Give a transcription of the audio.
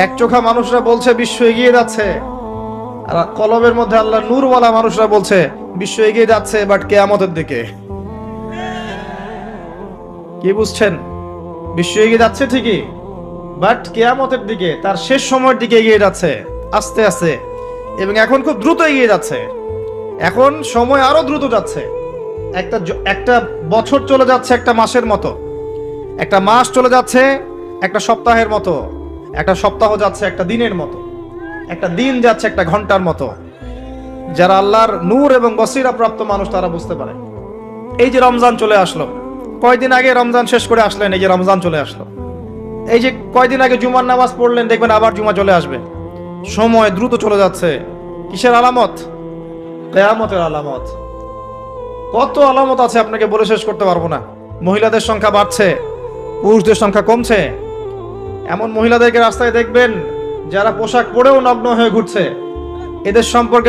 এক চোখা মানুষরা বলছে বিশ্ব এগিয়ে যাচ্ছে, আর কলবের মধ্যে আল্লাহ নূরওয়ালা মানুষরা বলছে বিশ্ব এগিয়ে যাচ্ছে বাট কিয়ামতের দিকে। কি বুঝছেন? বিশ্ব এগিয়ে যাচ্ছে ঠিকই, বাট কিয়ামতের দিকে, তার শেষ সময়ের দিকে এগিয়ে যাচ্ছে আস্তে আস্তে, এবং এখন খুব দ্রুত এগিয়ে যাচ্ছে। এখন সময় আরো দ্রুত যাচ্ছে। একটা বছর চলে যাচ্ছে একটা মাসের মতো, একটা মাস চলে যাচ্ছে একটা সপ্তাহের মতো, একটা সপ্তাহ যাচ্ছে একটা দিনের মতো, একটা দিন যাচ্ছে একটা ঘন্টার মতো। যারা আল্লাহর নূর এবং বসিরা প্রাপ্ত মানুষ তারা বুঝতে পারে। এই যে রমজান চলে আসলো, কয়দিন আগে রমজান শেষ করে আসলেন, এই যে রমজান চলে আসলো। এই যে কয়দিন আগে জুমার নামাজ পড়লেন, দেখবেন আবার জুমা চলে আসবে। সময় দ্রুত চলে যাচ্ছে। কিসের আলামত? কিয়ামতের আলামত। কত আলামত আছে আপনাকে বলে শেষ করতে পারবো না। মহিলাদের সংখ্যা বাড়ছে, পুরুষদের সংখ্যা কমছে। এমন মহিলাদেরকে রাস্তায় দেখবেন যারা পোশাক পরেও নগ্ন হয়ে ঘুরছে। এদের সম্পর্কে